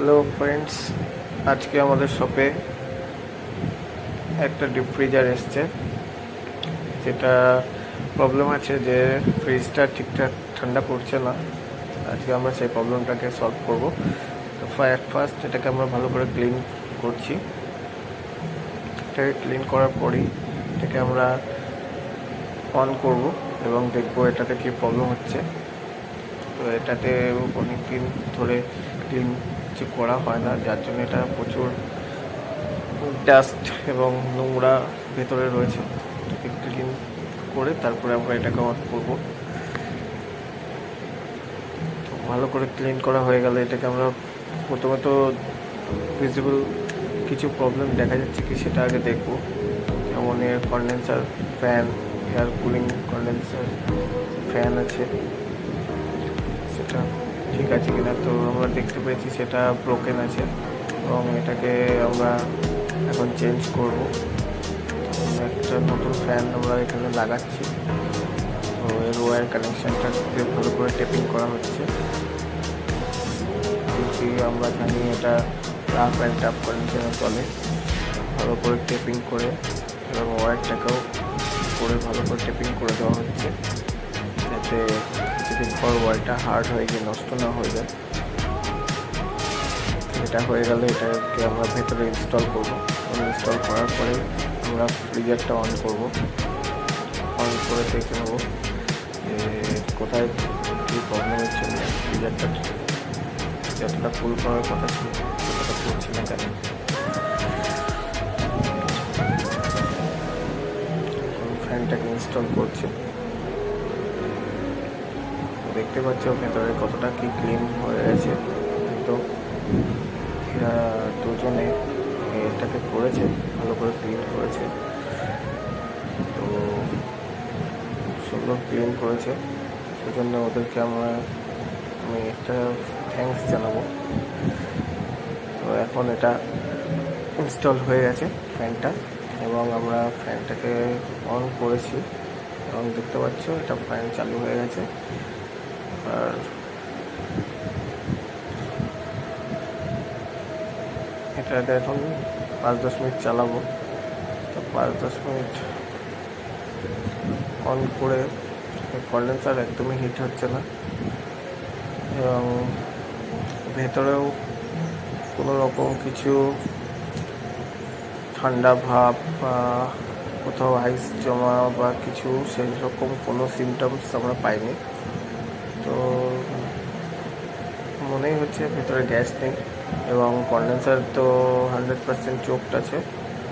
Hello friends, আজকে আমাদের শপে একটা ডিপ ফ্রিজার এসছে, যেটা প্রবলেম আছে যে ফ্রিজটা ঠিকঠাক ঠান্ডা করছে না। আজকে আমরা সেই প্রবলেমটাকে সলভ করব। তো ফার্স্ট এটাকে আমরা ভালো করে ক্লিন করছি। এটাকে ক্লিন করার পরেই এটাকে আমরা অন করব এবং দেখব এটাতে কী প্রবলেম হচ্ছে। তো এটাতে অনেক দিন ধরে ক্লিন কিছু করা হয় না, যার জন্য এটা প্রচুর ডাস্ট এবং নোংরা ভেতরে রয়েছে। এটাকে ক্লিন করে তারপরে আমরা এটাকে অন করব। তো ভালো করে ক্লিন করা হয়ে গেলে এটাকে আমরা প্রথমে তো ভিজিবল কিছু প্রবলেম দেখা যাচ্ছে কি সেটা আগে দেখব। যেমন এর condenser fan, air cooling condenser fan আছে, সেটা ঠিক আছে কিনা। তো আমরা দেখতে পেয়েছি সেটা ব্রোকেন আছে এবং এটাকে আমরা এখন চেঞ্জ করব। একটা নতুন ফ্যান আমরা এখানে লাগাচ্ছি। তো এর ওয়্যার কানেকশানটাকে ভালো করে টেপিং করা হচ্ছে। আমরা জানি এটা রাফ অ্যান্ড টাফ কন্ডিশনে চলে। ভালো করে টেপিং করে এবং ওয়্যারটাকেও করে ভালো করে টেপিং করে দেওয়া হচ্ছে, যাতে কিছুদিন পর ওয়্যারটা হার্ড হয়ে গিয়ে নষ্ট না হয়ে যায়। এটা হয়ে গেলে এটাকে আমরা ভেতরে ইনস্টল করব। ইনস্টল করার পরে আমরা ফ্রিজারটা অন করব। অন করে দেখে নেব যে কোথায় কী প্রবলেমের জন্য ফ্রিজারটা যতটা ফুল করার কথা ছিল ততটা করছি না কেন। ফ্যানটাকে ইনস্টল করছে, দেখতে পাচ্ছ ভেতরে কতটা কি ক্লিন হয়ে গেছে। তো এরা দুজনে এটাকে করেছে, ভালো করে ক্লিন করেছে। তো সুন্দর ক্লিন করেছে, সেজন্য ওদেরকে আমি একটা থ্যাঙ্কস জানাবো। তো এখন এটা ইনস্টল হয়ে গেছে ফ্যানটা, এবং আমরা ফ্যানটাকে অন করেছি এবং দেখতে পাচ্ছ এটা ফ্যান চালু হয়ে গেছে। আর এটা এখন 5-10 মিনিট চালাবো। তো 5-10 মিনিট অন করে কন্ডেন্সার একদমই হিট হচ্ছে না এবং ভেতরেও কোনো রকম কিছু ঠান্ডা ভাব বা কোথাও আইস জমা বা কিছু সেই রকম কোনো সিমটমস আমরা পাইনি। তো মনেই হচ্ছে ভেতরে গ্যাস নেই এবং কন্ডেন্সার তো 100% চোকড আছে।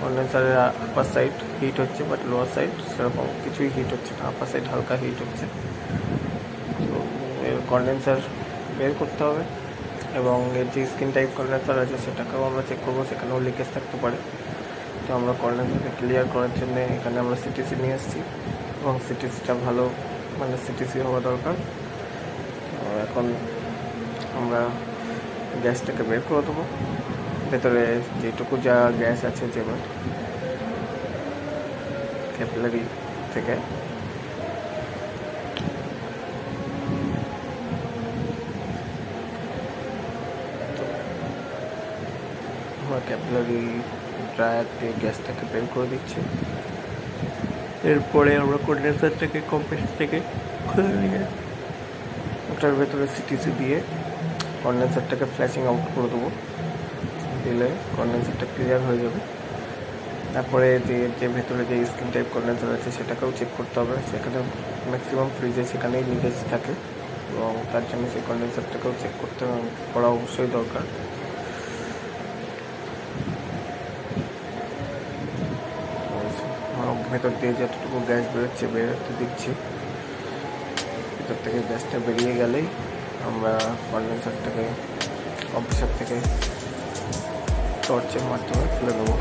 কন্ডেন্সারের আপার সাইড হিট হচ্ছে, বাট লোয়ার সাইড সেরকম কিছুই হিট হচ্ছে না। আপার সাইড হালকা হিট হচ্ছে। তো এর কন্ডেন্সার বের করতে হবে এবং এর যে স্কিন টাইপ কন্ডেন্সার আছে সেটাকেও আমরা চেক করবো, সেখানেও লিকেজ থাকতে পারে। তো আমরা কন্ডেন্সারকে ক্লিয়ার করার জন্য এখানে আমরা সিটিসি নিয়ে এসেছি এবং সিটিসিটা ভালো সিটিসি হওয়া দরকার। তো এখন আমরা গ্যাসটাকে বের করে দেবো। ভেতরে যেটুকু যা গ্যাস আছে যেমন ক্যাপিলারি থেকে, আমরা ক্যাপিলারি ড্রায়ার দিয়ে গ্যাসটাকে বের করে দিচ্ছি। এরপরে আমরা কন্ডেন্সারটাকে কম্প্রেসার থেকে খুলে নিয়ে ওটার ভেতরে সিটিসি দিয়ে কন্ডেন্সারটাকে ফ্ল্যাশিং আউট করে দেবো। দিলে কন্ডেন্সারটা ক্লিয়ার হয়ে যাবে। তারপরে যে ভেতরে যে স্কিন টাইপ কন্ডেন্সার আছে সেটাকেও চেক করতে হবে। সেখানে ম্যাক্সিমাম ফ্রিজে সেখানেই লিকেজ থাকে এবং তার জন্য সেই কন্ডেন্সারটাকেও চেক করা অবশ্যই দরকার। ভেতর দিয়ে যতটুকু গ্যাস বেরোতে দিচ্ছি, ভেতর থেকে গ্যাসটা বেরিয়ে গেলেই আমরা কন্ডেন্সারটাকে কম্প্রেসার থেকে টর্চের মাধ্যমে খুলে দেবো।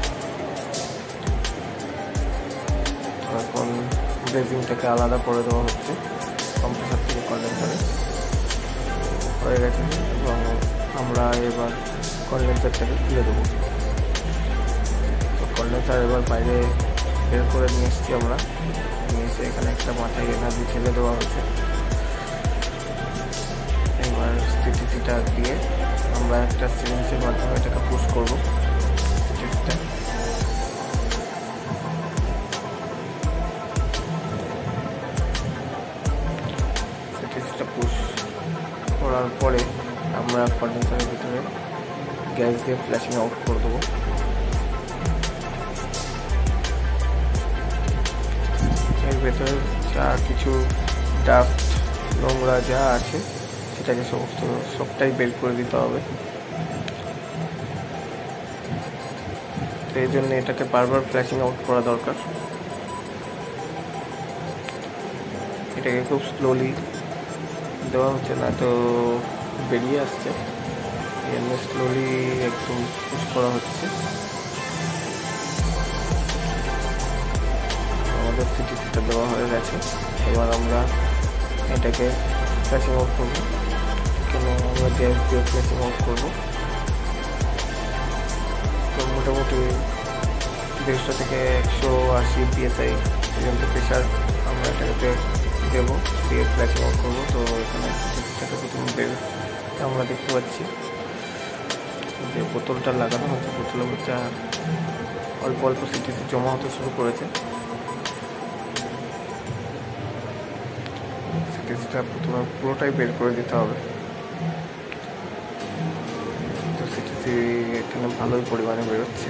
এখন ব্রেজিংটাকে আলাদা করে দেওয়া হচ্ছে কম্প্রেসার থেকে কন্ডেন্সারে হয়ে গেছে এবং আমরা এবার কন্ডেন্সারটাকে খুলে দেবো। তো কন্ডেন্সার এবার বাইরে বের করে নিয়ে এসেছি আমরা। নিয়ে এসে এখানে একটা মাথায় এনার্জি ছেড়ে দেওয়া হচ্ছে। এবার সিটিসিটা দিয়ে আমরা আমরা একটা সিরিঞ্জের মাধ্যমে এটাকে পুশ করবো। সিটিসটা পুশ করার পরে আমরা কন্ডেন্সারের ভিতরে গ্যাস দিয়ে ফ্ল্যাশিং আউট করে দেবো। এর ভেতরে যা কিছু ডাস্ট নোংরা যা আছে সেটাকে সবটাই বের করে দিতে হবে। তো এই জন্য এটাকে বারবার ফ্ল্যাশিং আউট করা দরকার। এটাকে খুব স্লোলি দেওয়া হচ্ছে, না তো বেরিয়ে আসছে। এমনি স্লোলি একটু পুশ করা হচ্ছে। আমাদের সিটিসিটা দেওয়া হয়ে গেছে। এবার আমরা এটাকে ফ্ল্যাশিং আউট করবো। কেন আমরা গ্যাস দিয়ে ফ্ল্যাশিং আউট করবো। তো মোটামুটি 150 থেকে 180 PSI পর্যন্ত প্রেশার আমরা এটাকে দেবো, দিয়ে ফ্ল্যাশিং আউট করবো। তো এখানে সিটিসিটাকে প্রথমে আমরা দেখতে পাচ্ছি যে বোতলটা লাগানো হচ্ছে, বোতলের মধ্যে অল্প অল্প সিটিসি জমা হতে শুরু করেছে। সিটিসিটা প্রথমে পুরোটাই বের করে দিতে হবে। তো সিটিসি এখানে ভালোই পরিমাণে বেরোচ্ছে।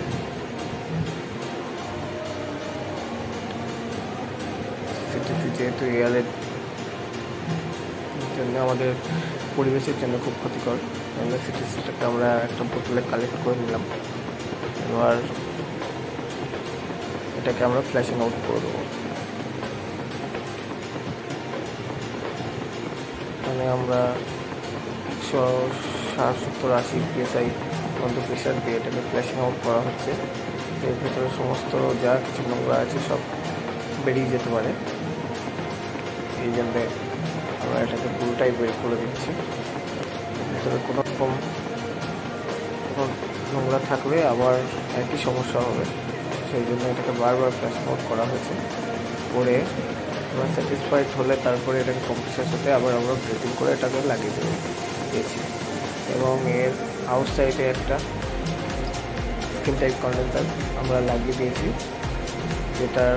সিটিসি যেহেতু এয়ারের জন্য আমাদের পরিবেশের জন্য খুব ক্ষতিকর, তাহলে সিটিসিটাকে আমরা একটা বোতলে কালেক্ট করে নিলাম। এবার এটাকে আমরা ফ্ল্যাশিং আউট করে দেবো। এখানে আমরা 160-70-80 PSI পর্যন্ত প্রেশার দিয়ে এটাকে ফ্ল্যাশিং আউট করা হচ্ছে। এর ভিতরে সমস্ত যা কিছু নোংরা আছে সব বেরিয়ে যেতে পারে, এই জন্যে আমরা এটাকে পুরোটাই বের করে দিচ্ছি। ভিতরে কোনো রকম নোংরা থাকলে আবার একই সমস্যা হবে, সেই জন্য এটাকে বারবার ফ্ল্যাশিং আউট করা হয়েছে। করে আমরা স্যাটিসফাইড হলে তারপরে এটাকে কম্প্রেসারের সাথে আবার আমরা ড্রেসিং করে এটাকে লাগিয়ে দিয়েছি। এবং এর আউটসাইডে একটা স্কিন টাইপ কন্ডেন্সার আমরা লাগিয়ে দিয়েছি, যেটার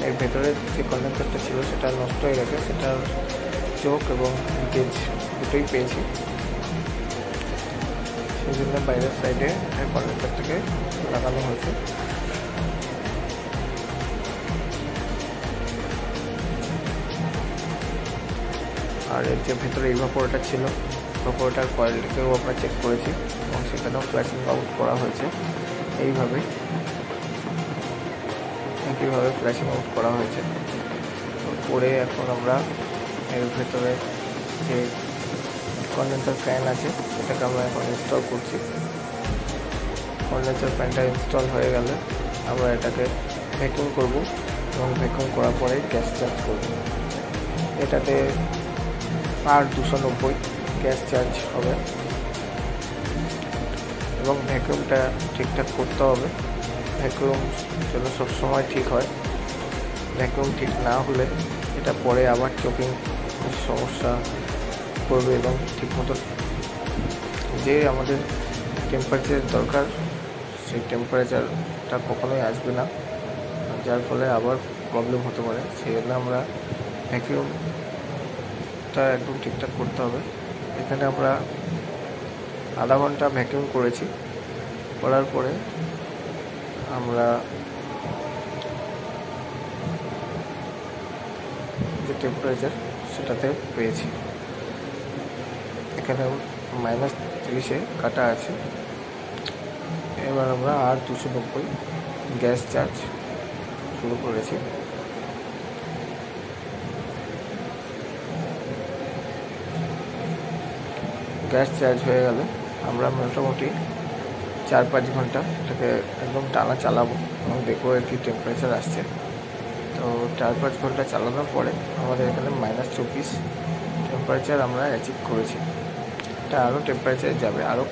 এর ভেতরে যে কন্ডেন্সারটা ছিল সেটা নষ্ট হয়ে গেছে, সেটার চোখ এবং লিকেজ দুটোই পেয়েছি। সেই জন্য বাইরের সাইডে এই কন্ডেন্সারটাকে লাগানো হয়েছে। আর এর যে ভেতরে ইভাপোরেটর ছিল, ইভাপোরেটর কয়েলটাকেও আমরা চেক করেছি এবং সেখানেও ফ্ল্যাশিং আউট করা হয়েছে। এইভাবে একইভাবে ফ্ল্যাশিং আউট করা হয়েছে। করে এখন আমরা এর ভেতরে যে কন্ডেন্সার ফ্যান আছে সেটাকে আমরা এখন ইনস্টল করছি। কন্ডেন্সার ফ্যানটা ইনস্টল হয়ে গেলে আমরা এটাকে ভ্যাকুয়াম করব এবং ভ্যাকুয়াম করার পরে গ্যাস চার্জ করব। এটাতে আর 290 গ্যাস চার্জ হবে এবং ভ্যাকুয়ামটা ঠিকঠাক করতে হবে। ভ্যাকুয়াম যেন সবসময় ঠিক হয়। ভ্যাকুয়াম ঠিক না হলে এটা পরে আবার চোকিং সমস্যা করবে এবং ঠিকমতো যে আমাদের টেম্পারেচার দরকার সেই টেম্পারেচারটা কখনোই আসবে না, যার ফলে আবার প্রবলেম হতে পারে। সেই জন্য আমরা ভ্যাকুয়ামটা একদম ঠিকঠাক করতে হবে। এখানে আমরা আধা ঘন্টা ভ্যাকুয়াম করেছি। করার পরে আমরা যে টেম্পারেচার সেটাতে পেয়েছি, এখানে -30-এ কাটা আছে। এবার আমরা আর 290 গ্যাস চার্জ শুরু করেছি। গ্যাস চার্জ হয়ে গেলে আমরা মোটামুটি 4-5 ঘন্টা এটাকে একদম টানা চালাবো এবং দেখবো আর কি টেম্পারেচার আসছে। তো 4-5 ঘন্টা চালানোর পরে আমাদের এখানে -24 টেম্পারেচার আমরা অ্যাচিভ করেছি। এটা আরও টেম্পারেচার যাবে, আরও